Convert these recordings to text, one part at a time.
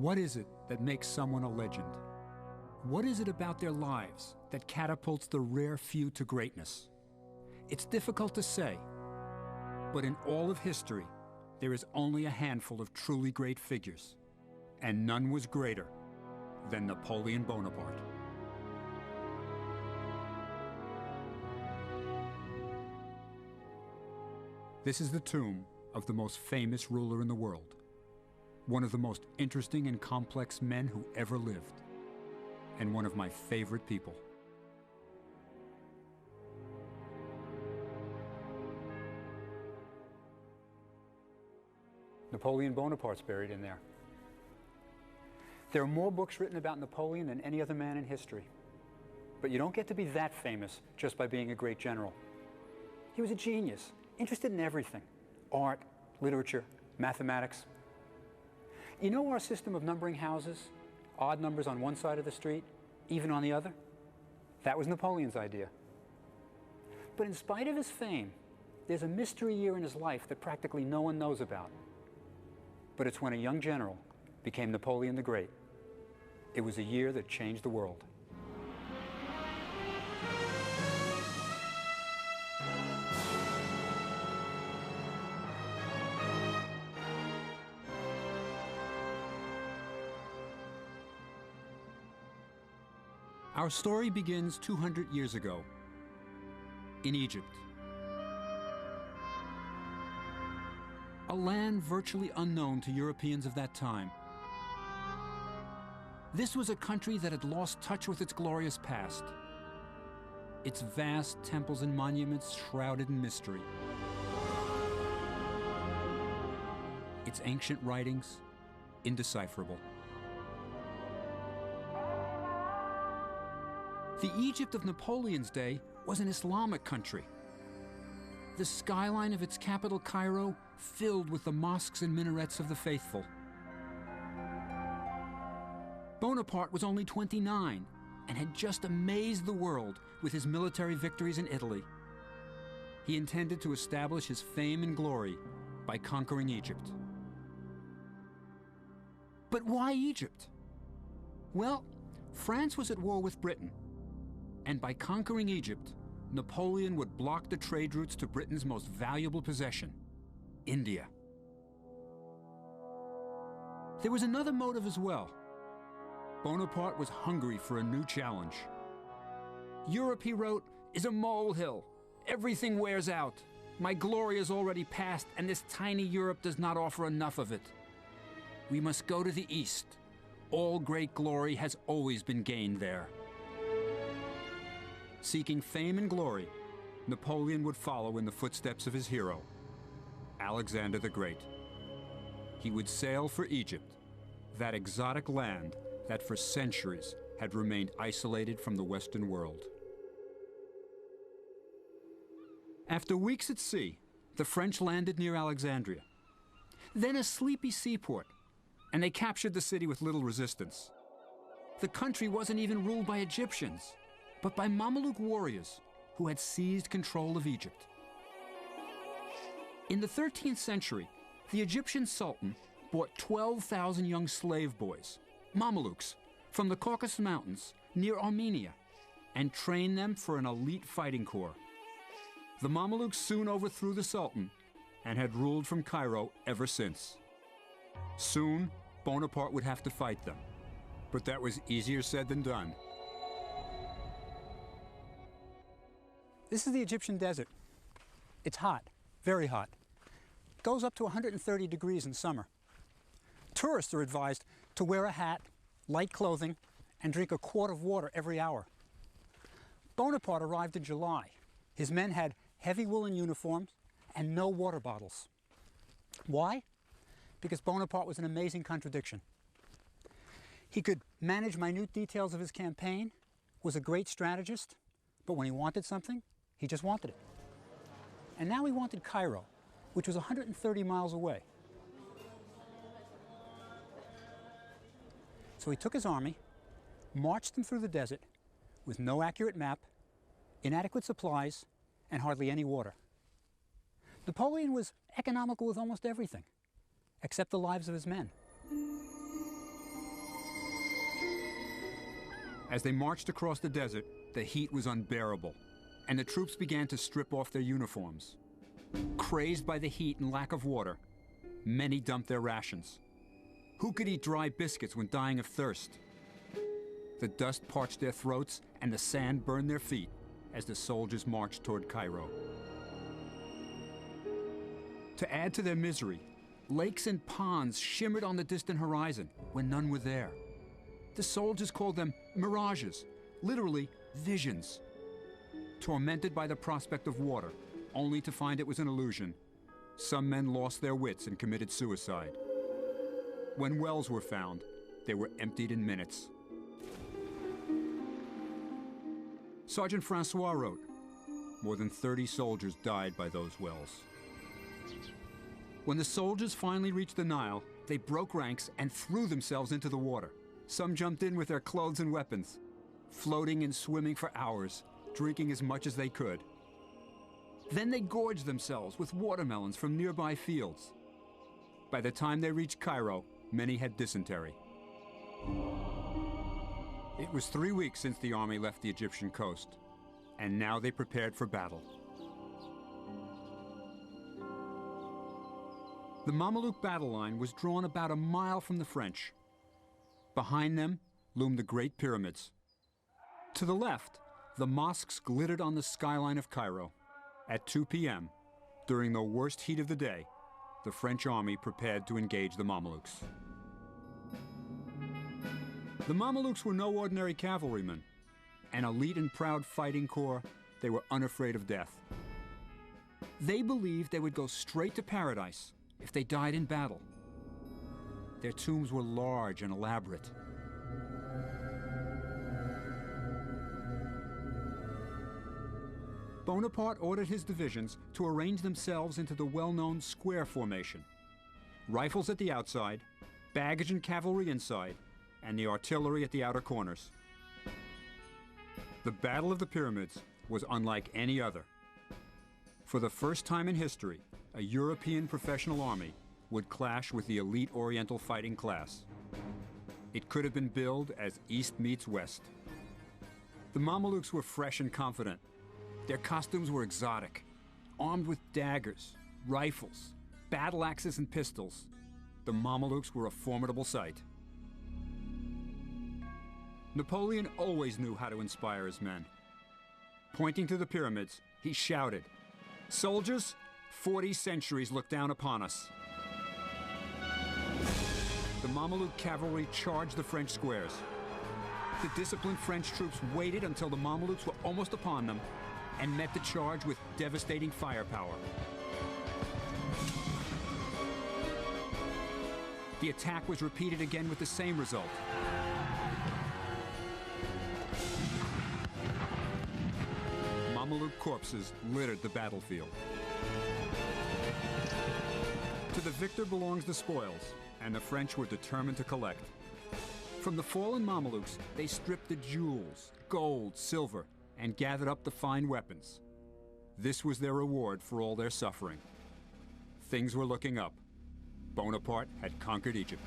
What is it that makes someone a legend? What is it about their lives that catapults the rare few to greatness? It's difficult to say, but in all of history, there is only a handful of truly great figures, and none was greater than Napoleon Bonaparte. This is the tomb of the most famous ruler in the world, one of the most interesting and complex men who ever lived, and one of my favorite people. Napoleon Bonaparte's buried in there. There are more books written about Napoleon than any other man in history. But you don't get to be that famous just by being a great general. He was a genius, interested in everything: art, literature, mathematics. You know our system of numbering houses? Odd numbers on one side of the street, even on the other? That was Napoleon's idea. But in spite of his fame, there's a mystery year in his life that practically no one knows about. But it's when a young general became Napoleon the Great. It was a year that changed the world. Our story begins 200 years ago in Egypt, a land virtually unknown to Europeans of that time. This was a country that had lost touch with its glorious past, its vast temples and monuments shrouded in mystery, its ancient writings indecipherable. The Egypt of Napoleon's day was an Islamic country. The skyline of its capital, Cairo, filled with the mosques and minarets of the faithful. Bonaparte was only 29 and had just amazed the world with his military victories in Italy. He intended to establish his fame and glory by conquering Egypt. But why Egypt? Well, France was at war with Britain, and by conquering Egypt, Napoleon would block the trade routes to Britain's most valuable possession, India. There was another motive as well. Bonaparte was hungry for a new challenge. Europe, he wrote, is a molehill. Everything wears out. My glory is already past, and this tiny Europe does not offer enough of it. We must go to the east. All great glory has always been gained there. Seeking fame and glory, Napoleon would follow in the footsteps of his hero, Alexander the Great. He would sail for Egypt, that exotic land that for centuries had remained isolated from the Western world. After weeks at sea, the French landed near Alexandria, then a sleepy seaport, and they captured the city with little resistance. The country wasn't even ruled by Egyptians, but by Mameluke warriors who had seized control of Egypt. In the 13th century, the Egyptian Sultan bought 12,000 young slave boys, Mamelukes, from the Caucasus Mountains near Armenia, and trained them for an elite fighting corps. The Mamelukes soon overthrew the Sultan and had ruled from Cairo ever since. Soon, Bonaparte would have to fight them, but that was easier said than done. This is the Egyptian desert. It's hot, very hot. It goes up to 130 degrees in summer. Tourists are advised to wear a hat, light clothing, and drink a quart of water every hour. Bonaparte arrived in July. His men had heavy woolen uniforms and no water bottles. Why? Because Bonaparte was an amazing contradiction. He could manage minute details of his campaign, was a great strategist, but when he wanted something, he just wanted it. And now he wanted Cairo, which was 130 miles away. So he took his army, marched them through the desert with no accurate map, inadequate supplies, and hardly any water. Napoleon was economical with almost everything, except the lives of his men. As they marched across the desert, the heat was unbearable, and the troops began to strip off their uniforms. Crazed by the heat and lack of water, many dumped their rations. Who could eat dry biscuits when dying of thirst? The dust parched their throats and the sand burned their feet as the soldiers marched toward Cairo. To add to their misery, lakes and ponds shimmered on the distant horizon when none were there. The soldiers called them mirages, literally visions. Tormented by the prospect of water, only to find it was an illusion, some men lost their wits and committed suicide. When wells were found, they were emptied in minutes. Sergeant Francois wrote, "More than 30 soldiers died by those wells." When the soldiers finally reached the Nile, they broke ranks and threw themselves into the water. Some jumped in with their clothes and weapons, floating and swimming for hours, drinking as much as they could. Then they gorged themselves with watermelons from nearby fields. By the time they reached Cairo, many had dysentery. It was 3 weeks since the army left the Egyptian coast, and now they prepared for battle. The Mameluke battle line was drawn about a mile from the French. Behind them loomed the Great Pyramids. To the left, the mosques glittered on the skyline of Cairo. At 2 p.m., during the worst heat of the day, the French army prepared to engage the Mamelukes. The Mamelukes were no ordinary cavalrymen. An elite and proud fighting corps, they were unafraid of death. They believed they would go straight to paradise if they died in battle. Their tombs were large and elaborate. Bonaparte ordered his divisions to arrange themselves into the well-known square formation. Rifles at the outside, baggage and cavalry inside, and the artillery at the outer corners. The Battle of the Pyramids was unlike any other. For the first time in history, a European professional army would clash with the elite Oriental fighting class. It could have been billed as East meets West. The Mamelukes were fresh and confident. Their costumes were exotic, armed with daggers, rifles, battle axes and pistols. The Mamelukes were a formidable sight. Napoleon always knew how to inspire his men. Pointing to the pyramids, he shouted, "Soldiers, 40 centuries look down upon us." The Mameluke cavalry charged the French squares. The disciplined French troops waited until the Mamelukes were almost upon them and met the charge with devastating firepower. The attack was repeated again with the same result. Mameluke corpses littered the battlefield. To the victor belongs the spoils, and the French were determined to collect. From the fallen Mamelukes, they stripped the jewels, gold, silver, and gathered up the fine weapons. This was their reward for all their suffering. Things were looking up. Bonaparte had conquered Egypt.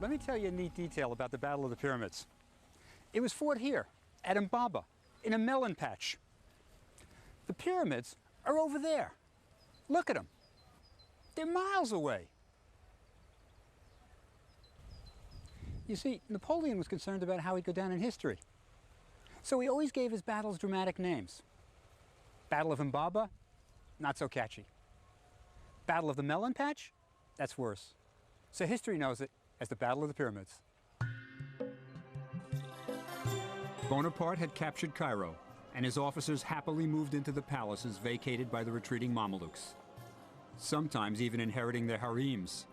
Let me tell you a neat detail about the Battle of the Pyramids. It was fought here, at Mbaba, in a melon patch. The pyramids are over there. Look at them. They're miles away. You see, Napoleon was concerned about how he'd go down in history. So he always gave his battles dramatic names. Battle of Mbaba, not so catchy. Battle of the Melon Patch, that's worse. So history knows it as the Battle of the Pyramids. Bonaparte had captured Cairo, and his officers happily moved into the palaces vacated by the retreating Mamelukes, sometimes even inheriting their harems.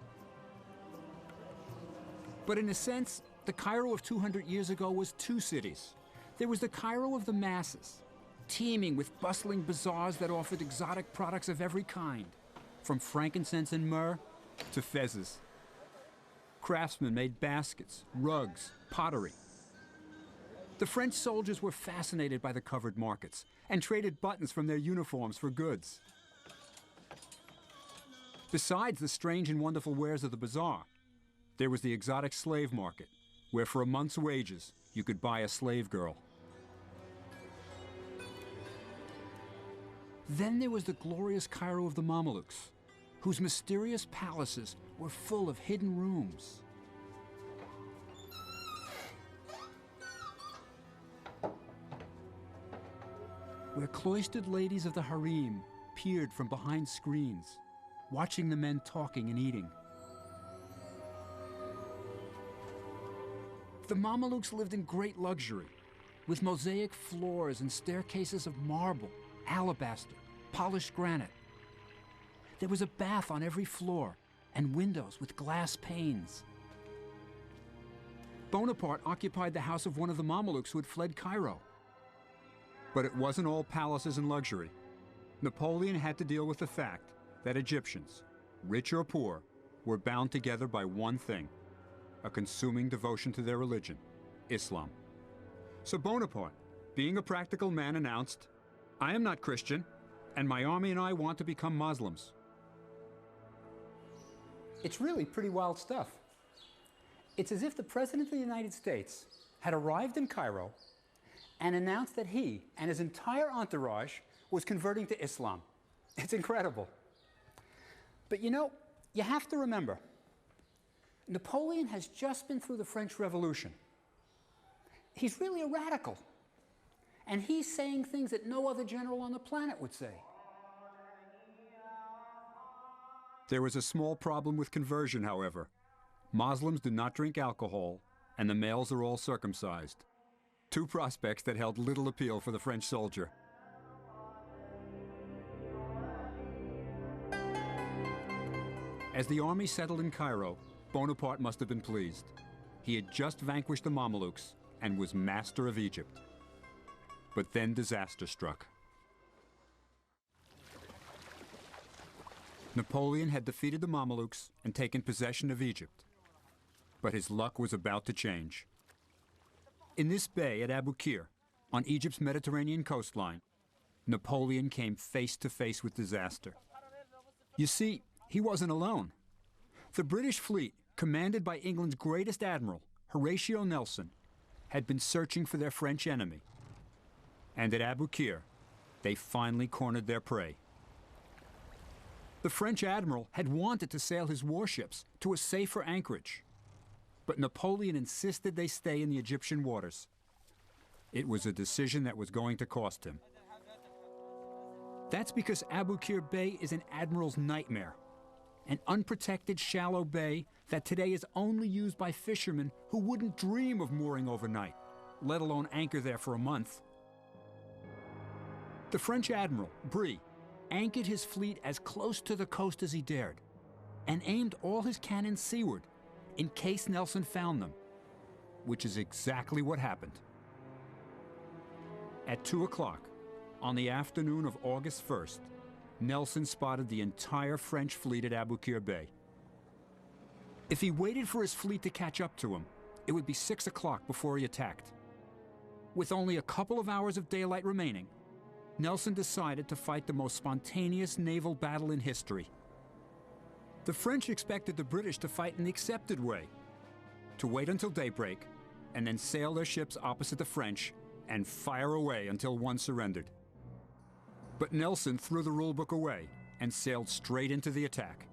But in a sense, the Cairo of 200 years ago was two cities. There was the Cairo of the masses, teeming with bustling bazaars that offered exotic products of every kind, from frankincense and myrrh to fezzes. Craftsmen made baskets, rugs, pottery. The French soldiers were fascinated by the covered markets and traded buttons from their uniforms for goods. Besides the strange and wonderful wares of the bazaar, there was the exotic slave market, where for a month's wages, you could buy a slave girl. Then there was the glorious Cairo of the Mamelukes, whose mysterious palaces were full of hidden rooms. Where cloistered ladies of the harem peered from behind screens, watching the men talking and eating. The Mamelukes lived in great luxury, with mosaic floors and staircases of marble, alabaster, polished granite. There was a bath on every floor and windows with glass panes. Bonaparte occupied the house of one of the Mamelukes who had fled Cairo. But it wasn't all palaces and luxury. Napoleon had to deal with the fact that Egyptians, rich or poor, were bound together by one thing: a consuming devotion to their religion, Islam. So Bonaparte, being a practical man, announced, "I am not Christian, and my army and I want to become Muslims." It's really pretty wild stuff. It's as if the President of the United States had arrived in Cairo and announced that he and his entire entourage was converting to Islam. It's incredible. But you know, you have to remember, Napoleon has just been through the French Revolution. He's really a radical. And he's saying things that no other general on the planet would say. There was a small problem with conversion, however. Muslims do not drink alcohol, and the males are all circumcised. Two prospects that held little appeal for the French soldier. As the army settled in Cairo, Bonaparte must have been pleased. He had just vanquished the Mamelukes and was master of Egypt. But then disaster struck. Napoleon had defeated the Mamelukes and taken possession of Egypt. But his luck was about to change. In this bay at Abu Qir, on Egypt's Mediterranean coastline, Napoleon came face to face with disaster. You see, he wasn't alone. The British fleet, commanded by England's greatest admiral, Horatio Nelson, had been searching for their French enemy. And at Abu Qir, they finally cornered their prey. The French admiral had wanted to sail his warships to a safer anchorage, but Napoleon insisted they stay in the Egyptian waters. It was a decision that was going to cost him. That's because Abu Qir Bay is an admiral's nightmare, an unprotected, shallow bay that today is only used by fishermen who wouldn't dream of mooring overnight, let alone anchor there for a month. The French admiral, Brie, anchored his fleet as close to the coast as he dared and aimed all his cannons seaward in case Nelson found them, which is exactly what happened. At 2 o'clock, on the afternoon of August 1st, Nelson spotted the entire French fleet at Abu Qir Bay. If he waited for his fleet to catch up to him, it would be 6 o'clock before he attacked. With only a couple of hours of daylight remaining, Nelson decided to fight the most spontaneous naval battle in history. The French expected the British to fight in the accepted way, to wait until daybreak and then sail their ships opposite the French and fire away until one surrendered. But Nelson threw the rulebook away and sailed straight into the attack.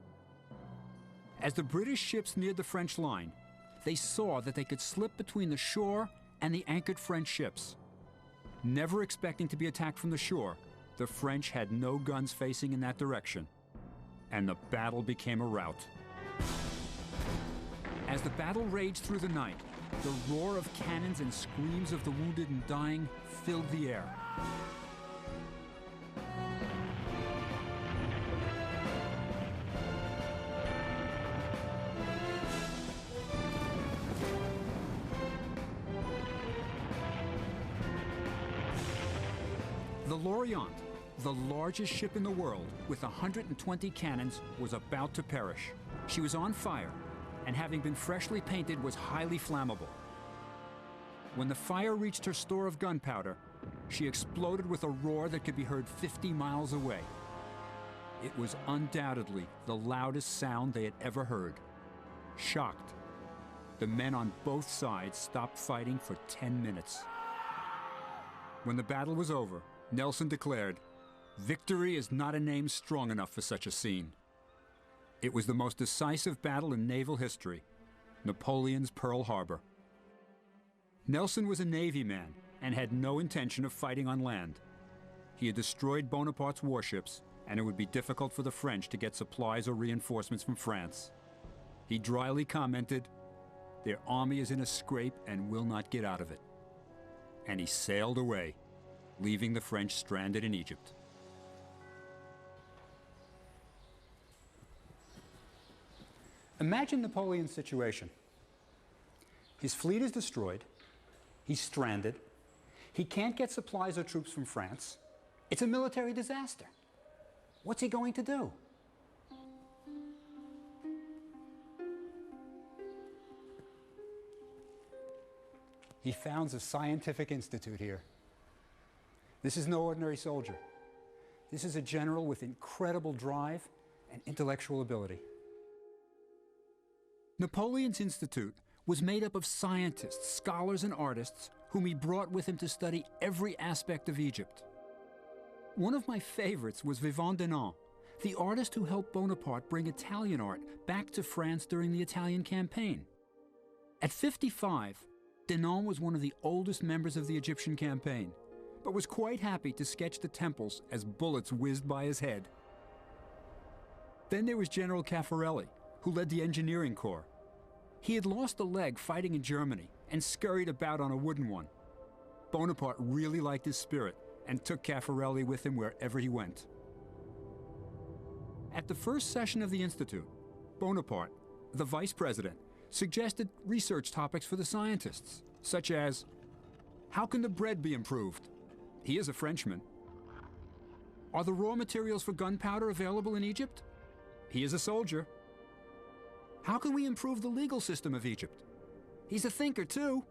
As the British ships neared the French line, they saw that they could slip between the shore and the anchored French ships. Never expecting to be attacked from the shore, the French had no guns facing in that direction, and the battle became a rout. As the battle raged through the night, the roar of cannons and screams of the wounded and dying filled the air. The L'Orient, the largest ship in the world with 120 cannons, was about to perish. She was on fire, and having been freshly painted, was highly flammable. When the fire reached her store of gunpowder, she exploded with a roar that could be heard 50 miles away. It was undoubtedly the loudest sound they had ever heard. Shocked, the men on both sides stopped fighting for 10 minutes. When the battle was over, Nelson declared, "Victory is not a name strong enough for such a scene." It was the most decisive battle in naval history, Napoleon's Pearl Harbor. Nelson was a Navy man and had no intention of fighting on land. He had destroyed Bonaparte's warships, and it would be difficult for the French to get supplies or reinforcements from France. He dryly commented, "Their army is in a scrape and will not get out of it." And he sailed away, leaving the French stranded in Egypt. Imagine Napoleon's situation. His fleet is destroyed. He's stranded. He can't get supplies or troops from France. It's a military disaster. What's he going to do? He founds a scientific institute here. This is no ordinary soldier. This is a general with incredible drive and intellectual ability. Napoleon's institute was made up of scientists, scholars, and artists whom he brought with him to study every aspect of Egypt. One of my favorites was Vivant Denon, the artist who helped Bonaparte bring Italian art back to France during the Italian campaign. At 55, Denon was one of the oldest members of the Egyptian campaign, but was quite happy to sketch the temples as bullets whizzed by his head. Then there was General Caffarelli, who led the engineering corps. He had lost a leg fighting in Germany and scurried about on a wooden one. Bonaparte really liked his spirit and took Caffarelli with him wherever he went. At the first session of the Institute, Bonaparte, the vice president, suggested research topics for the scientists, such as, how can the bread be improved? He is a Frenchman. Are the raw materials for gunpowder available in Egypt? He is a soldier. How can we improve the legal system of Egypt? He's a thinker, too.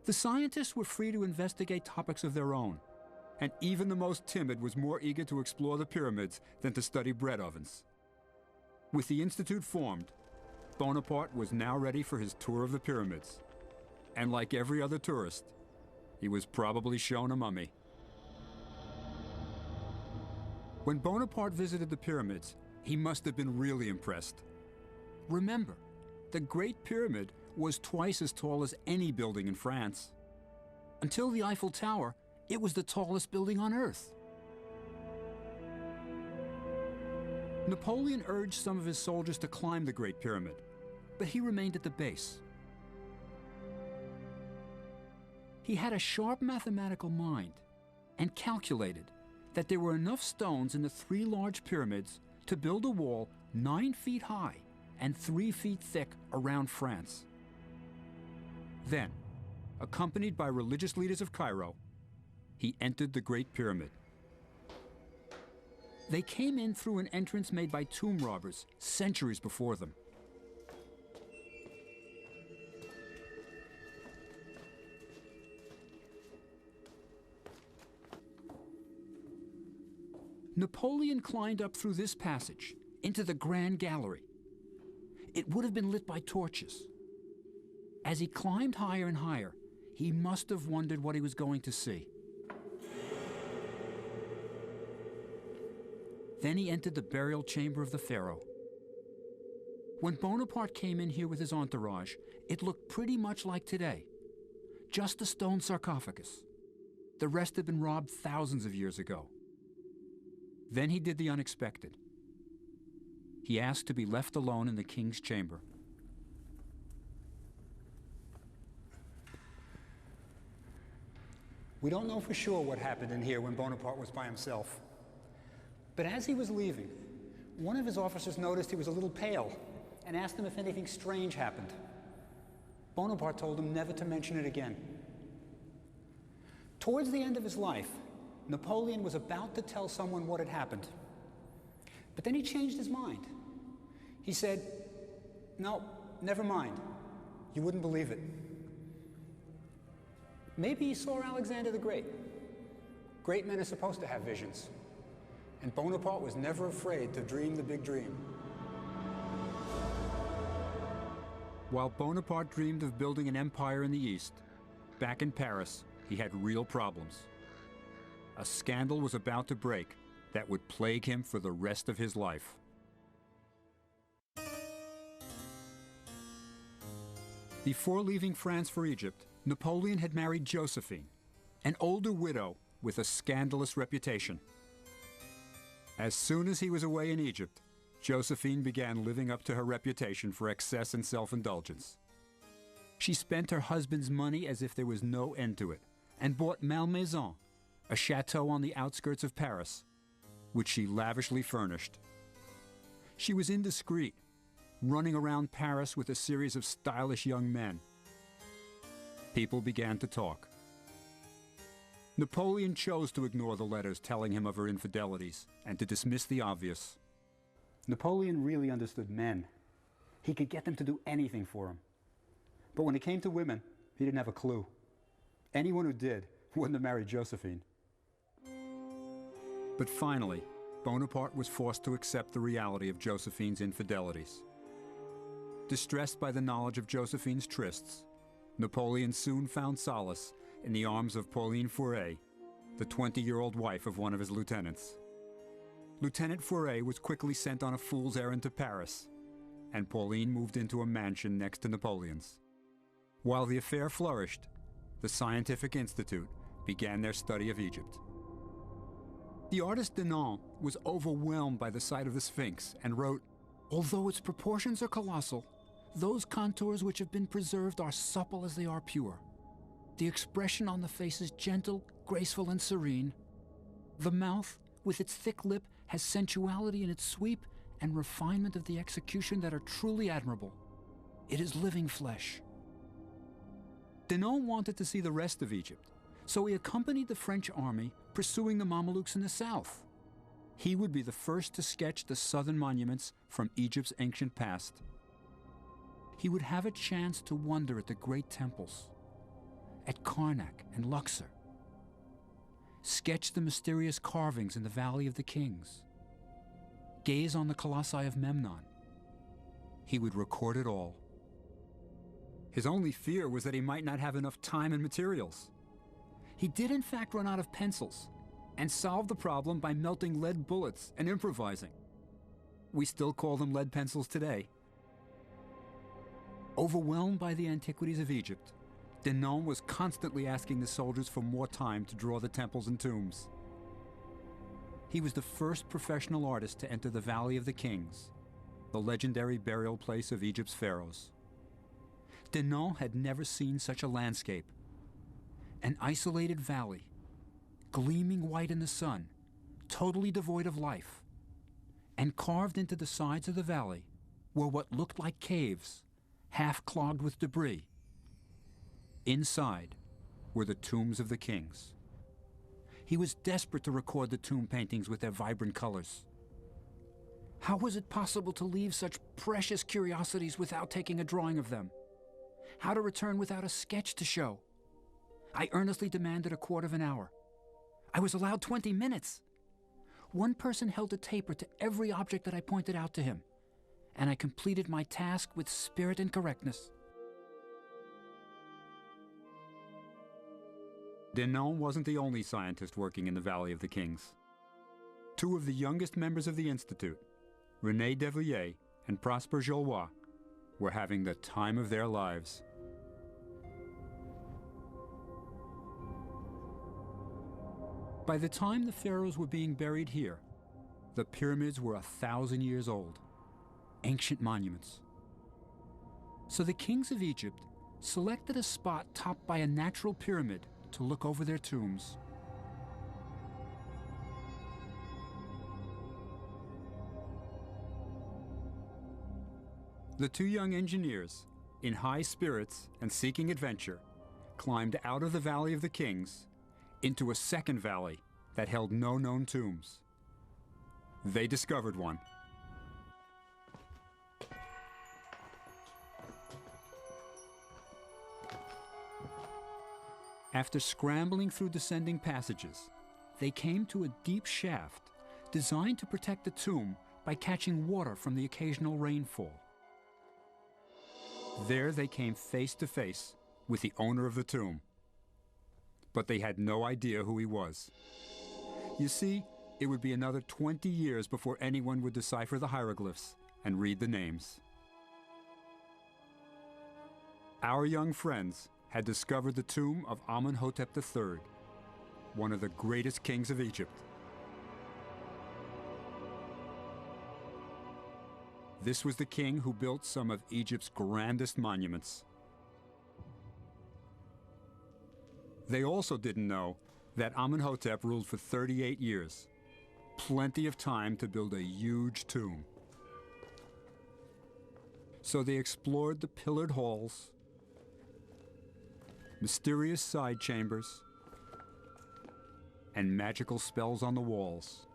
The scientists were free to investigate topics of their own, and even the most timid was more eager to explore the pyramids than to study bread ovens. With the Institute formed, Bonaparte was now ready for his tour of the pyramids. And like every other tourist, he was probably shown a mummy. When Bonaparte visited the pyramids, he must have been really impressed. Remember, the Great Pyramid was twice as tall as any building in France. Until the Eiffel Tower, it was the tallest building on Earth. Napoleon urged some of his soldiers to climb the Great Pyramid, but he remained at the base. He had a sharp mathematical mind and calculated that there were enough stones in the three large pyramids to build a wall 9 feet high and 3 feet thick around France. Then, accompanied by religious leaders of Cairo, he entered the Great Pyramid. They came in through an entrance made by tomb robbers centuries before them. Napoleon climbed up through this passage into the Grand Gallery. It would have been lit by torches. As he climbed higher and higher, he must have wondered what he was going to see. Then he entered the burial chamber of the pharaoh. When Bonaparte came in here with his entourage, it looked pretty much like today. Just a stone sarcophagus. The rest had been robbed thousands of years ago. Then he did the unexpected. He asked to be left alone in the king's chamber. We don't know for sure what happened in here when Bonaparte was by himself. But as he was leaving, one of his officers noticed he was a little pale and asked him if anything strange happened. Bonaparte told him never to mention it again. Towards the end of his life, Napoleon was about to tell someone what had happened. But then he changed his mind. He said, "No, never mind. You wouldn't believe it." Maybe he saw Alexander the Great. Great men are supposed to have visions. And Bonaparte was never afraid to dream the big dream. While Bonaparte dreamed of building an empire in the East, back in Paris, he had real problems. A scandal was about to break that would plague him for the rest of his life. Before leaving France for Egypt, Napoleon had married Josephine, an older widow with a scandalous reputation. As soon as he was away in Egypt, Josephine began living up to her reputation for excess and self-indulgence. She spent her husband's money as if there was no end to it, and bought Malmaison, a chateau on the outskirts of Paris, which she lavishly furnished. She was indiscreet, running around Paris with a series of stylish young men. People began to talk. Napoleon chose to ignore the letters telling him of her infidelities and to dismiss the obvious. Napoleon really understood men. He could get them to do anything for him. But when it came to women, he didn't have a clue. Anyone who did wouldn't have married Josephine. But finally, Bonaparte was forced to accept the reality of Josephine's infidelities. Distressed by the knowledge of Josephine's trysts, Napoleon soon found solace in the arms of Pauline Faure, the 20-year-old wife of one of his lieutenants. Lieutenant Faure was quickly sent on a fool's errand to Paris, and Pauline moved into a mansion next to Napoleon's. While the affair flourished, the Scientific Institute began their study of Egypt. The artist Denon was overwhelmed by the sight of the Sphinx and wrote, "Although its proportions are colossal, those contours which have been preserved are supple as they are pure. The expression on the face is gentle, graceful, and serene. The mouth, with its thick lip, has sensuality in its sweep and refinement of the execution that are truly admirable. It is living flesh." Denon wanted to see the rest of Egypt, so he accompanied the French army pursuing the Mamelukes in the south. He would be the first to sketch the southern monuments from Egypt's ancient past. He would have a chance to wonder at the great temples, at Karnak and Luxor, sketch the mysterious carvings in the Valley of the Kings, gaze on the colossi of Memnon. He would record it all. His only fear was that he might not have enough time and materials. He did in fact run out of pencils, and solved the problem by melting lead bullets and improvising. We still call them lead pencils today. Overwhelmed by the antiquities of Egypt, Denon was constantly asking the soldiers for more time to draw the temples and tombs. He was the first professional artist to enter the Valley of the Kings, the legendary burial place of Egypt's pharaohs. Denon had never seen such a landscape. An isolated valley, gleaming white in the sun, totally devoid of life. And carved into the sides of the valley were what looked like caves, half clogged with debris. Inside were the tombs of the kings. He was desperate to record the tomb paintings with their vibrant colors. How was it possible to leave such precious curiosities without taking a drawing of them? How to return without a sketch to show? I earnestly demanded a quarter of an hour. I was allowed 20 minutes. One person held a taper to every object that I pointed out to him, and I completed my task with spirit and correctness. Denon wasn't the only scientist working in the Valley of the Kings. Two of the youngest members of the Institute, René Devilliers and Prosper Jollois, were having the time of their lives. By the time the pharaohs were being buried here, the pyramids were 1,000 years old, ancient monuments. So the kings of Egypt selected a spot topped by a natural pyramid to look over their tombs. The two young engineers, in high spirits and seeking adventure, climbed out of the Valley of the Kings into a second valley that held no known tombs. They discovered one. After scrambling through descending passages, they came to a deep shaft designed to protect the tomb by catching water from the occasional rainfall. There they came face to face with the owner of the tomb. But they had no idea who he was. You see, it would be another 20 years before anyone would decipher the hieroglyphs and read the names. Our young friends had discovered the tomb of Amenhotep III, one of the greatest kings of Egypt. This was the king who built some of Egypt's grandest monuments. They also didn't know that Amenhotep ruled for 38 years, plenty of time to build a huge tomb. So they explored the pillared halls, mysterious side chambers, and magical spells on the walls.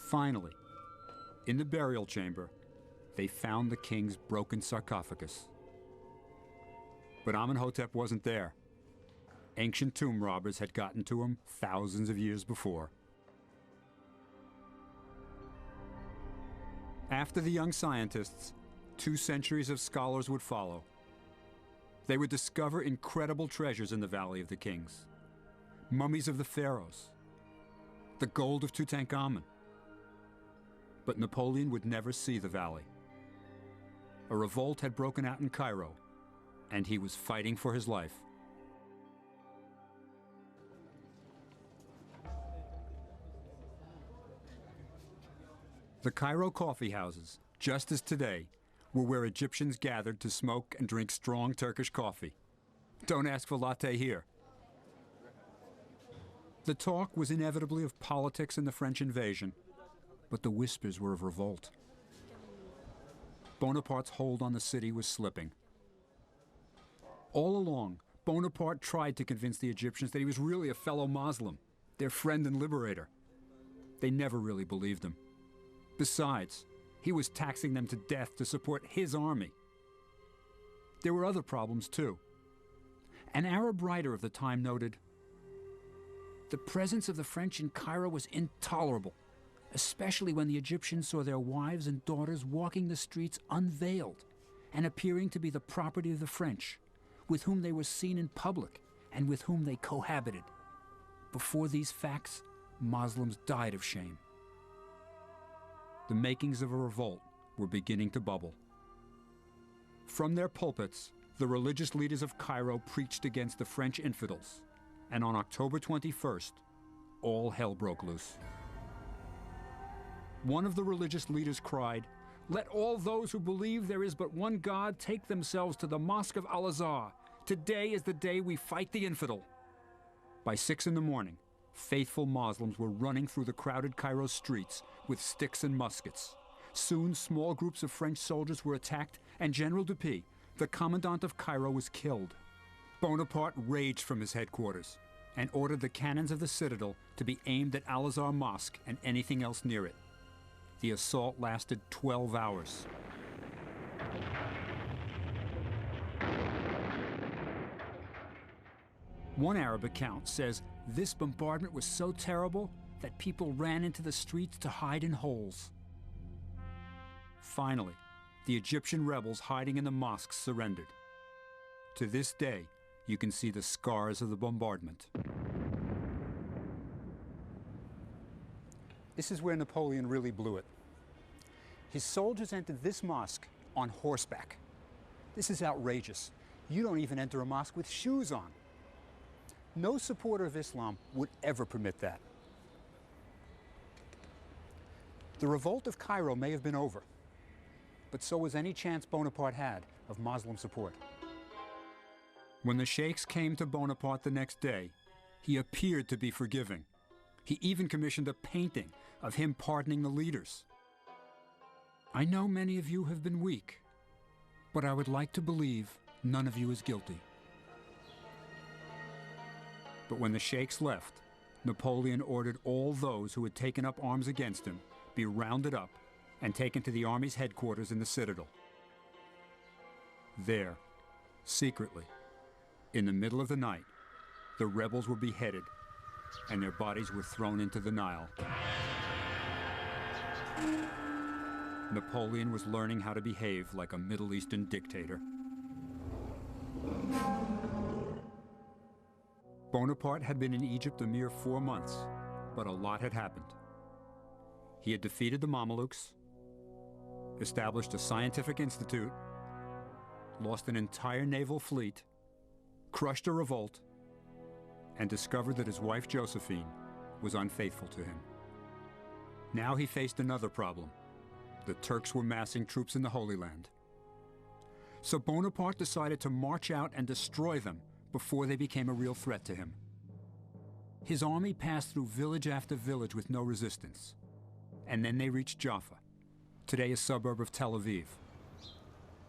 Finally, in the burial chamber, they found the king's broken sarcophagus. But Amenhotep wasn't there. Ancient tomb robbers had gotten to him thousands of years before. After the young scientists, 2 centuries of scholars would follow. They would discover incredible treasures in the Valley of the Kings. Mummies of the pharaohs, the gold of Tutankhamun. But Napoleon would never see the valley. A revolt had broken out in Cairo, and he was fighting for his life. The Cairo coffee houses, just as today, were where Egyptians gathered to smoke and drink strong Turkish coffee. Don't ask for latte here. The talk was inevitably of politics and the French invasion, but the whispers were of revolt. Bonaparte's hold on the city was slipping. All along, Bonaparte tried to convince the Egyptians that he was really a fellow Muslim, their friend and liberator. They never really believed him. Besides, he was taxing them to death to support his army. There were other problems too. An Arab writer of the time noted, "The presence of the French in Cairo was intolerable, especially when the Egyptians saw their wives and daughters walking the streets unveiled and appearing to be the property of the French, with whom they were seen in public and with whom they cohabited. Before these facts, Muslims died of shame." The makings of a revolt were beginning to bubble. From their pulpits, the religious leaders of Cairo preached against the French infidels, and on October 21st, all hell broke loose. One of the religious leaders cried, "Let all those who believe there is but one God take themselves to the Mosque of Al-Azhar. Today is the day we fight the infidel." By 6 in the morning, faithful Muslims were running through the crowded Cairo streets with sticks and muskets. Soon, small groups of French soldiers were attacked, and General Dupuy, the commandant of Cairo, was killed. Bonaparte raged from his headquarters and ordered the cannons of the citadel to be aimed at Al-Azhar Mosque and anything else near it. The assault lasted 12 hours. One Arab account says this bombardment was so terrible that people ran into the streets to hide in holes. Finally, the Egyptian rebels hiding in the mosques surrendered. To this day, you can see the scars of the bombardment. This is where Napoleon really blew it. His soldiers entered this mosque on horseback. This is outrageous. You don't even enter a mosque with shoes on. No supporter of Islam would ever permit that. The revolt of Cairo may have been over, but so was any chance Bonaparte had of Muslim support. When the sheikhs came to Bonaparte the next day, he appeared to be forgiving. He even commissioned a painting of him pardoning the leaders. "I know many of you have been weak, but I would like to believe none of you is guilty." But when the sheikhs left, Napoleon ordered all those who had taken up arms against him be rounded up and taken to the army's headquarters in the citadel. There, secretly, in the middle of the night, the rebels were beheaded and their bodies were thrown into the Nile. Napoleon was learning how to behave like a Middle Eastern dictator. Bonaparte had been in Egypt a mere 4 months, but a lot had happened. He had defeated the Mamelukes, established a scientific institute, lost an entire naval fleet, crushed a revolt, and discovered that his wife Josephine was unfaithful to him. Now he faced another problem. The Turks were massing troops in the Holy Land. So Bonaparte decided to march out and destroy them before they became a real threat to him. His army passed through village after village with no resistance, and then they reached Jaffa, today a suburb of Tel Aviv.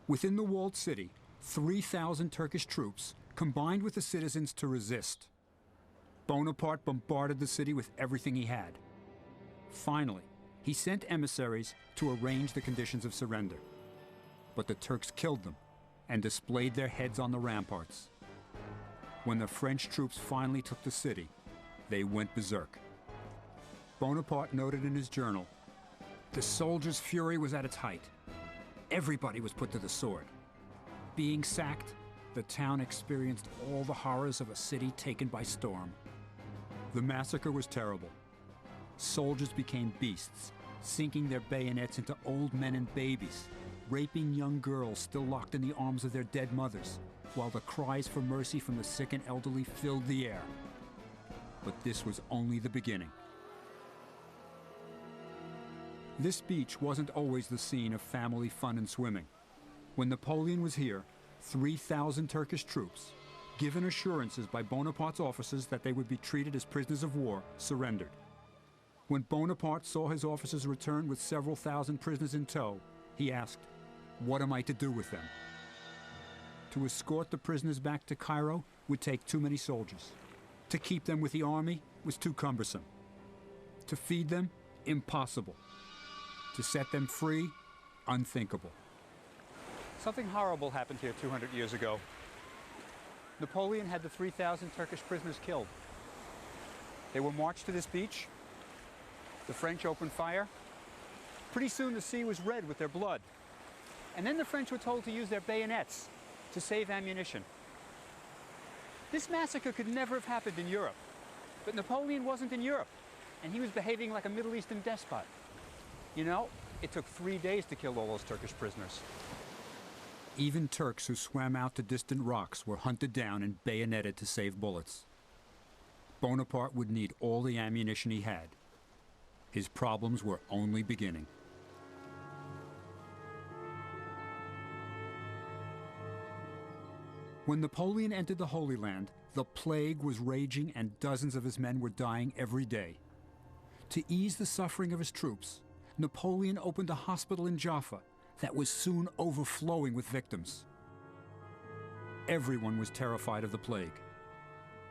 Within the walled city, 3,000 Turkish troops combined with the citizens to resist. Bonaparte bombarded the city with everything he had. Finally, he sent emissaries to arrange the conditions of surrender. But the Turks killed them and displayed their heads on the ramparts. When the French troops finally took the city, they went berserk. Bonaparte noted in his journal, "The soldiers' fury was at its height. Everybody was put to the sword. Being sacked, the town experienced all the horrors of a city taken by storm. The massacre was terrible. Soldiers became beasts, sinking their bayonets into old men and babies, raping young girls still locked in the arms of their dead mothers, while the cries for mercy from the sick and elderly filled the air." But this was only the beginning. This beach wasn't always the scene of family fun and swimming. When Napoleon was here, 3,000 Turkish troops, given assurances by Bonaparte's officers that they would be treated as prisoners of war, surrendered. When Bonaparte saw his officers return with several thousand prisoners in tow, he asked, "What am I to do with them?" To escort the prisoners back to Cairo would take too many soldiers. To keep them with the army was too cumbersome. To feed them, impossible. To set them free, unthinkable. Something horrible happened here 200 years ago. Napoleon had the 3,000 Turkish prisoners killed. They were marched to this beach. The French opened fire. Pretty soon the sea was red with their blood. And then the French were told to use their bayonets to save ammunition. This massacre could never have happened in Europe. But Napoleon wasn't in Europe, and he was behaving like a Middle Eastern despot. You know, it took 3 days to kill all those Turkish prisoners. Even Turks who swam out to distant rocks were hunted down and bayoneted to save bullets. Bonaparte would need all the ammunition he had. His problems were only beginning. When Napoleon entered the Holy Land, the plague was raging and dozens of his men were dying every day. To ease the suffering of his troops, Napoleon opened a hospital in Jaffa that was soon overflowing with victims. Everyone was terrified of the plague.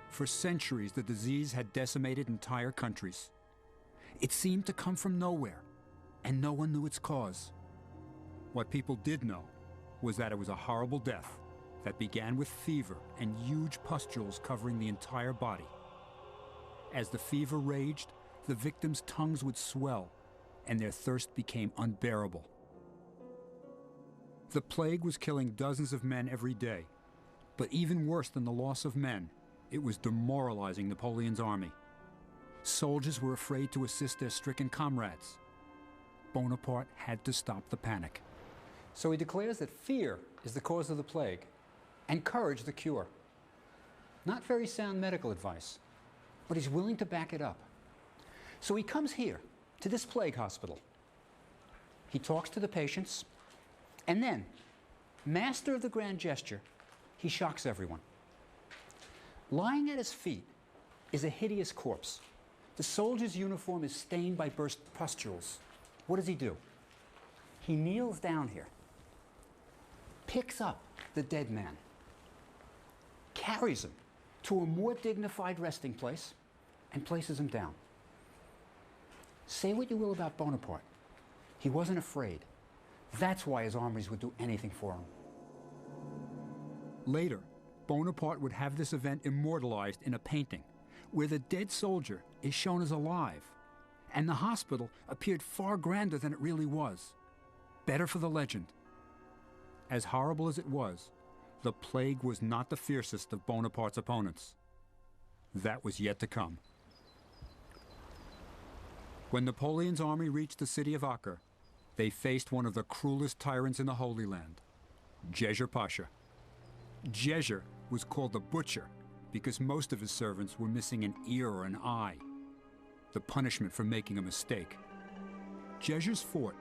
For centuries, the disease had decimated entire countries. It seemed to come from nowhere, and no one knew its cause. What people did know was that it was a horrible death that began with fever and huge pustules covering the entire body. As the fever raged, the victims' tongues would swell, and their thirst became unbearable. The plague was killing dozens of men every day, but even worse than the loss of men, it was demoralizing Napoleon's army. Soldiers were afraid to assist their stricken comrades. Bonaparte had to stop the panic. So he declares that fear is the cause of the plague, and courage the cure. Not very sound medical advice, but he's willing to back it up. So he comes here, to this plague hospital. He talks to the patients, and then, master of the grand gesture, he shocks everyone. Lying at his feet is a hideous corpse. The soldier's uniform is stained by burst pustules. What does he do? He kneels down here, picks up the dead man, carries him to a more dignified resting place, and places him down. Say what you will about Bonaparte. He wasn't afraid. That's why his armies would do anything for him. Later, Bonaparte would have this event immortalized in a painting, where the dead soldier is shown as alive, and the hospital appeared far grander than it really was. better for the legend. As horrible as it was, the plague was not the fiercest of Bonaparte's opponents. That was yet to come. When Napoleon's army reached the city of Acre, they faced one of the cruelest tyrants in the Holy Land, Djejer Pasha. Djejer was called the Butcher because most of his servants were missing an ear or an eye, the punishment for making a mistake. Djejer's fort,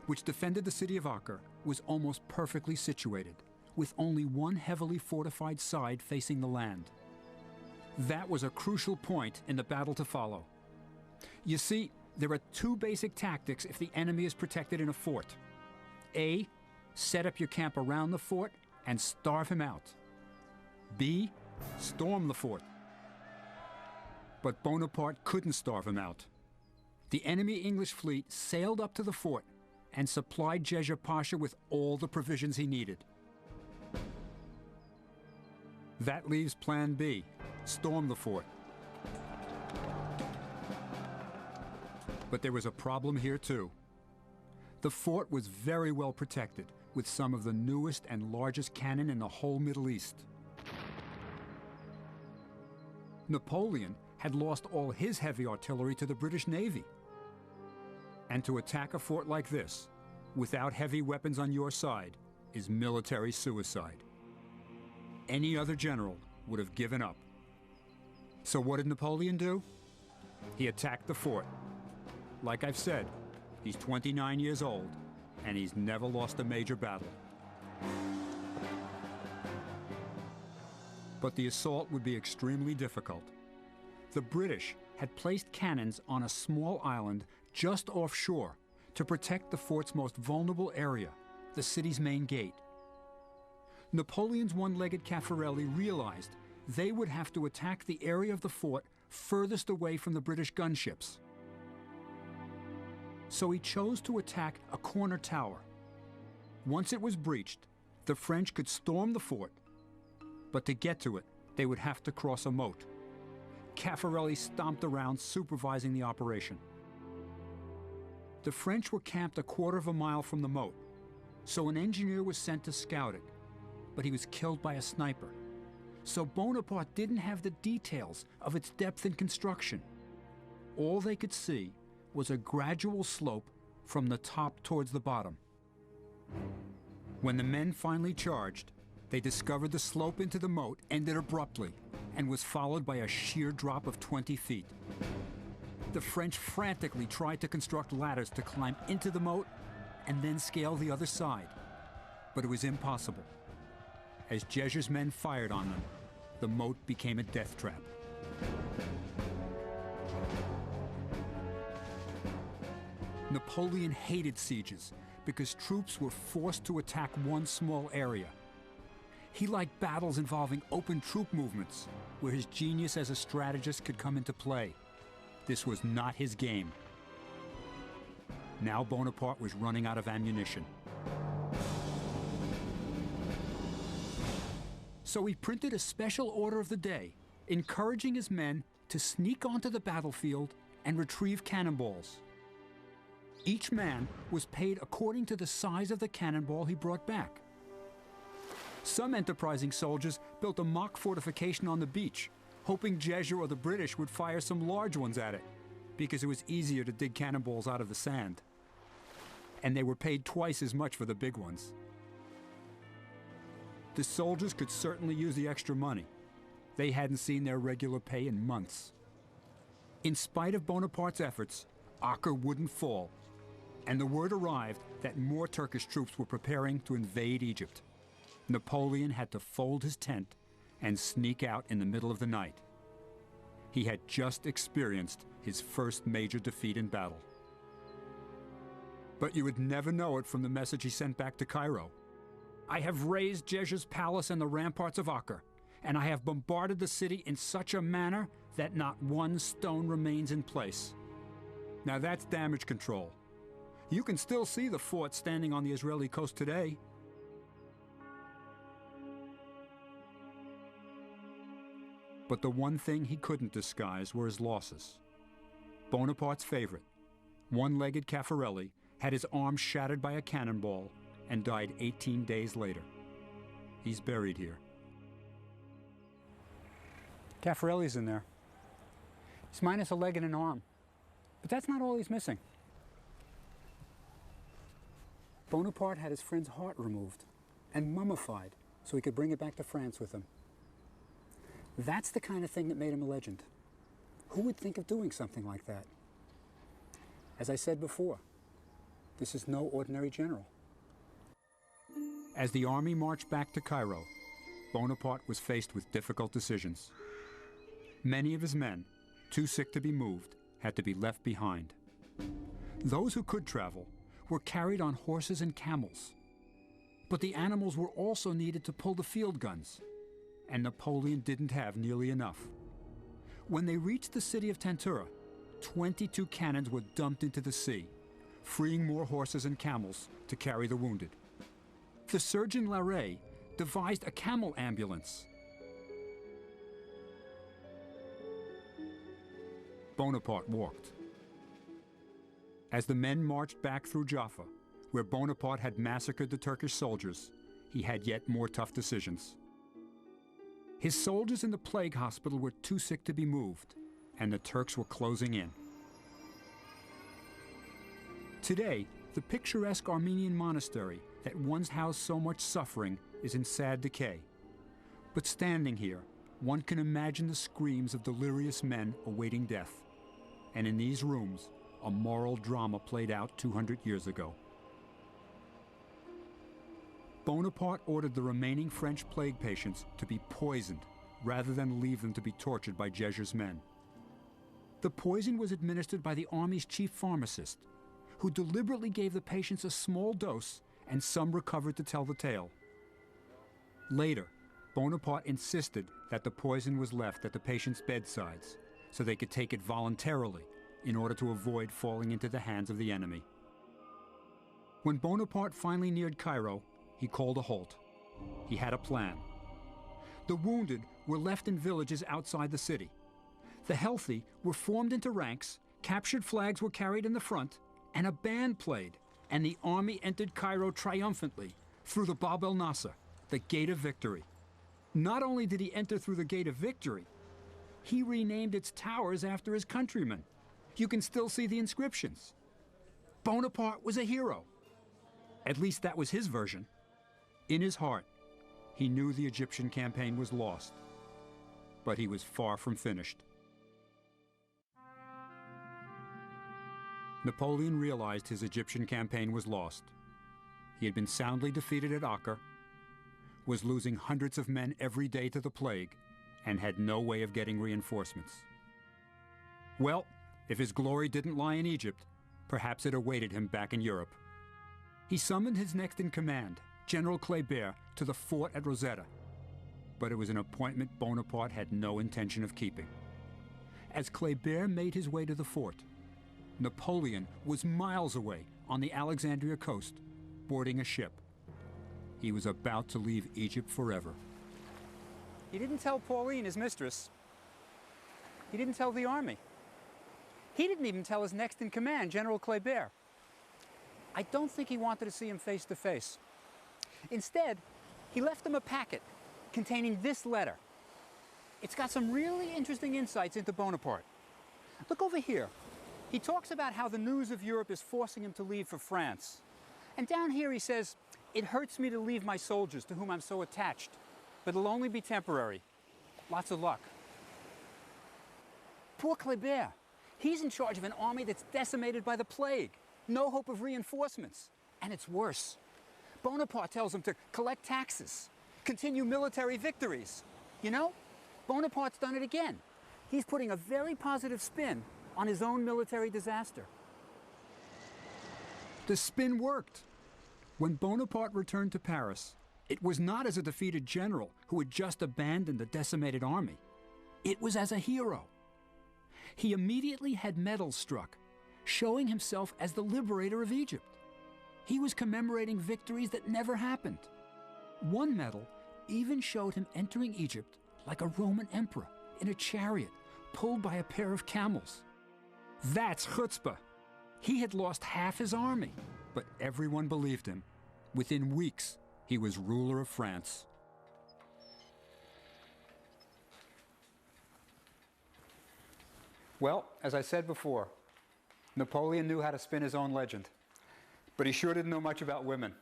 which defended the city of Acre, was almost perfectly situated, with only one heavily fortified side facing the land. That was a crucial point in the battle to follow. You see, there are two basic tactics if the enemy is protected in a fort. A, set up your camp around the fort and starve him out. B, storm the fort. But Bonaparte couldn't starve him out. The enemy English fleet sailed up to the fort and supplied Djejer Pasha with all the provisions he needed. That leaves Plan B, storm the fort. But there was a problem here too. The fort was very well protected, with some of the newest and largest cannon in the whole Middle East. Napoleon had lost all his heavy artillery to the British Navy. And to attack a fort like this, without heavy weapons on your side, is military suicide. Any other general would have given up. So what did Napoleon do? He attacked the fort. Like I've said, he's 29 years old, and he's never lost a major battle. But the assault would be extremely difficult. The British had placed cannons on a small island just offshore to protect the fort's most vulnerable area, the city's main gate. Napoleon's one-legged Caffarelli realized they would have to attack the area of the fort furthest away from the British gunships. So he chose to attack a corner tower. Once it was breached, the French could storm the fort, but to get to it, they would have to cross a moat. Caffarelli stomped around supervising the operation. The French were camped a quarter of a mile from the moat, so an engineer was sent to scout it, but he was killed by a sniper. So Bonaparte didn't have the details of its depth and construction. All they could see was a gradual slope from the top towards the bottom. When the men finally charged, they discovered the slope into the moat ended abruptly and was followed by a sheer drop of 20 feet. The French frantically tried to construct ladders to climb into the moat and then scale the other side, but it was impossible. As Djejer's men fired on them, the moat became a death trap. Napoleon hated sieges because troops were forced to attack one small area. He liked battles involving open troop movements, where his genius as a strategist could come into play. This was not his game. Now Bonaparte was running out of ammunition. So he printed a special order of the day, encouraging his men to sneak onto the battlefield and retrieve cannonballs. Each man was paid according to the size of the cannonball he brought back. Some enterprising soldiers built a mock fortification on the beach, hoping Djejer or the British would fire some large ones at it, because it was easier to dig cannonballs out of the sand. And they were paid twice as much for the big ones. The soldiers could certainly use the extra money. They hadn't seen their regular pay in months. In spite of Bonaparte's efforts, Acre wouldn't fall, and the word arrived that more Turkish troops were preparing to invade Egypt. Napoleon had to fold his tent and sneak out in the middle of the night. He had just experienced his first major defeat in battle. But you would never know it from the message he sent back to Cairo. I have razed Djejer's palace and the ramparts of Acre, and I have bombarded the city in such a manner that not one stone remains in place. Now that's damage control. You can still see the fort standing on the Israeli coast today. But the one thing he couldn't disguise were his losses. Bonaparte's favorite, one-legged Caffarelli, had his arm shattered by a cannonball, and died 18 days later. He's buried here. Caffarelli's in there. He's minus a leg and an arm. But that's not all he's missing. Bonaparte had his friend's heart removed and mummified so he could bring it back to France with him. That's the kind of thing that made him a legend. Who would think of doing something like that? As I said before, this is no ordinary general. As the army marched back to Cairo, Bonaparte was faced with difficult decisions. Many of his men, too sick to be moved, had to be left behind. Those who could travel were carried on horses and camels. But the animals were also needed to pull the field guns, and Napoleon didn't have nearly enough. When they reached the city of Tentura, 22 cannons were dumped into the sea, freeing more horses and camels to carry the wounded. The surgeon Larrey devised a camel ambulance. Bonaparte walked. As the men marched back through Jaffa, where Bonaparte had massacred the Turkish soldiers, he had yet more tough decisions. His soldiers in the plague hospital were too sick to be moved, and the Turks were closing in. Today, the picturesque Armenian monastery that once housed so much suffering is in sad decay. But standing here, one can imagine the screams of delirious men awaiting death. And in these rooms, a moral drama played out 200 years ago. Bonaparte ordered the remaining French plague patients to be poisoned rather than leave them to be tortured by Jeger's men. The poison was administered by the army's chief pharmacist, who deliberately gave the patients a small dose, and some recovered to tell the tale. Later, Bonaparte insisted that the poison was left at the patients' bedsides so they could take it voluntarily in order to avoid falling into the hands of the enemy. When Bonaparte finally neared Cairo, he called a halt. He had a plan. The wounded were left in villages outside the city. The healthy were formed into ranks, captured flags were carried in the front, and a band played, and the army entered Cairo triumphantly through the Bab el Nasser, the Gate of Victory. Not only did he enter through the Gate of Victory, he renamed its towers after his countrymen. You can still see the inscriptions. Bonaparte was a hero. At least that was his version. In his heart, he knew the Egyptian campaign was lost, but he was far from finished. Napoleon realized his Egyptian campaign was lost. He had been soundly defeated at Acre, was losing hundreds of men every day to the plague, and had no way of getting reinforcements. Well, if his glory didn't lie in Egypt, perhaps it awaited him back in Europe. He summoned his next-in-command, General Kléber, to the fort at Rosetta, but it was an appointment Bonaparte had no intention of keeping. As Kléber made his way to the fort, Napoleon was miles away on the Alexandria coast, boarding a ship. He was about to leave Egypt forever. He didn't tell Pauline, his mistress. He didn't tell the army. He didn't even tell his next-in-command, General Kléber. I don't think he wanted to see him face to face. Instead, he left him a packet containing this letter. It's got some really interesting insights into Bonaparte. Look over here. He talks about how the news of Europe is forcing him to leave for France. And down here he says, "It hurts me to leave my soldiers to whom I'm so attached, but it'll only be temporary. Lots of luck." Poor Kléber. He's in charge of an army that's decimated by the plague. No hope of reinforcements. And it's worse. Bonaparte tells him to collect taxes, continue military victories. You know, Bonaparte's done it again. He's putting a very positive spin on his own military disaster. The spin worked. When Bonaparte returned to Paris, it was not as a defeated general who had just abandoned a decimated army. It was as a hero. He immediately had medals struck, showing himself as the liberator of Egypt. He was commemorating victories that never happened. One medal even showed him entering Egypt like a Roman emperor in a chariot pulled by a pair of camels. That's chutzpah. He had lost half his army, But everyone believed him. Within weeks, he was ruler of France. Well, as I said before, Napoleon knew how to spin his own legend, but he sure didn't know much about women.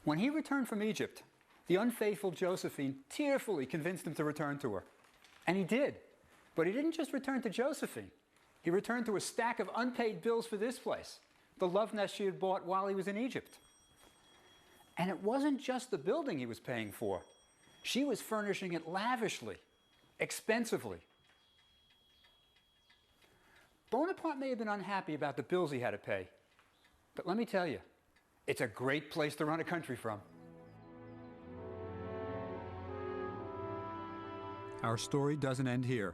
When he returned from Egypt, the unfaithful Josephine tearfully convinced him to return to her. And he did. But he didn't just return to Josephine. He returned to a stack of unpaid bills for this place, the love nest she had bought while he was in Egypt. And it wasn't just the building he was paying for. She was furnishing it lavishly, expensively. Bonaparte may have been unhappy about the bills he had to pay, but let me tell you, it's a great place to run a country from. Our story doesn't end here.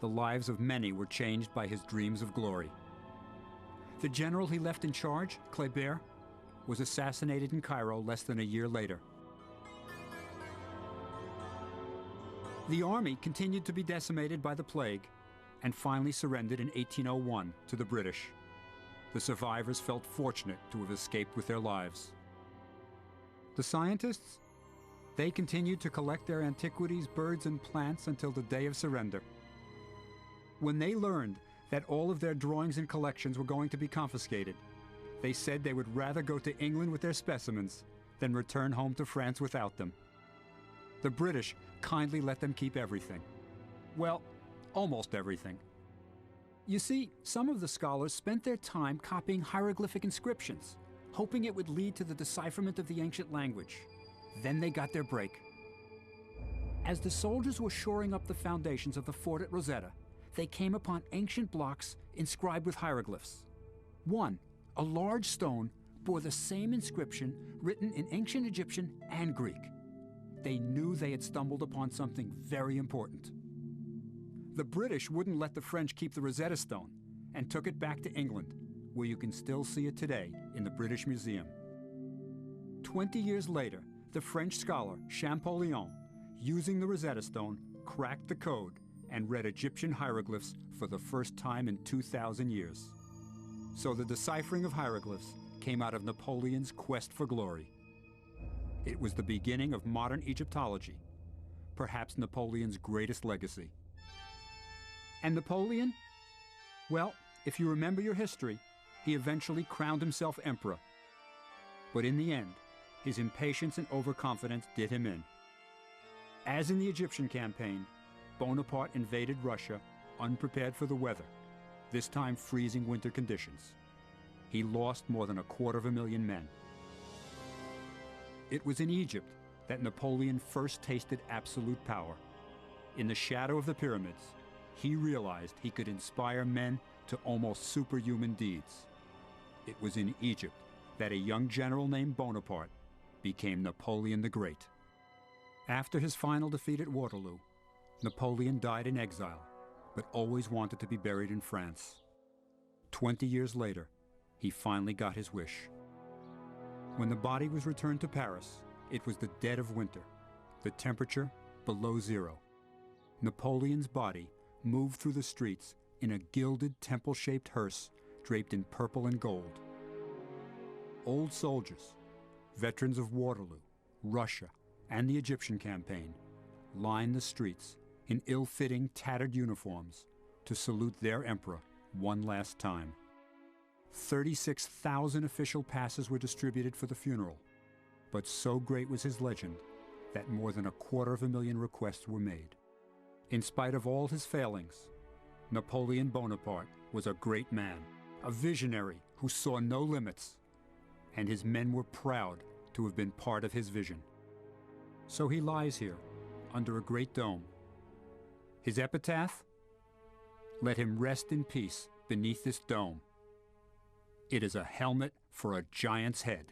The lives of many were changed by his dreams of glory. The general he left in charge, Kléber, was assassinated in Cairo less than a year later. The army continued to be decimated by the plague and finally surrendered in 1801 to the British. The survivors felt fortunate to have escaped with their lives. The scientists? They continued to collect their antiquities, birds, and plants until the day of surrender. When they learned that all of their drawings and collections were going to be confiscated, they said they would rather go to England with their specimens than return home to France without them. The British kindly let them keep everything. Well, almost everything. You see, some of the scholars spent their time copying hieroglyphic inscriptions, hoping it would lead to the decipherment of the ancient language. Then they got their break. As the soldiers were shoring up the foundations of the fort at Rosetta, they came upon ancient blocks inscribed with hieroglyphs. One, a large stone, bore the same inscription written in ancient Egyptian and Greek. They knew they had stumbled upon something very important. The British wouldn't let the French keep the Rosetta Stone and took it back to England, where you can still see it today in the British Museum. 20 years later, the French scholar Champollion, using the Rosetta Stone, cracked the code and read Egyptian hieroglyphs for the first time in 2,000 years. So the deciphering of hieroglyphs came out of Napoleon's quest for glory. It was the beginning of modern Egyptology, perhaps Napoleon's greatest legacy. And Napoleon? Well, if you remember your history, he eventually crowned himself emperor. But in the end, his impatience and overconfidence did him in. As in the Egyptian campaign, Bonaparte invaded Russia unprepared for the weather, this time freezing winter conditions. He lost more than 250,000 men. It was in Egypt that Napoleon first tasted absolute power. In the shadow of the pyramids, he realized he could inspire men to almost superhuman deeds. It was in Egypt that a young general named Bonaparte became Napoleon the Great. After his final defeat at Waterloo, Napoleon died in exile, but always wanted to be buried in France. 20 years later, he finally got his wish. When the body was returned to Paris, it was the dead of winter, the temperature below zero. Napoleon's body moved through the streets in a gilded temple-shaped hearse draped in purple and gold. Old soldiers, veterans of Waterloo, Russia, and the Egyptian campaign, lined the streets in ill-fitting, tattered uniforms to salute their emperor one last time. 36,000 official passes were distributed for the funeral, but so great was his legend that more than 250,000 requests were made. In spite of all his failings, Napoleon Bonaparte was a great man, a visionary who saw no limits, and his men were proud to have been part of his vision. So he lies here, under a great dome. His epitaph? Let him rest in peace beneath this dome. It is a helmet for a giant's head.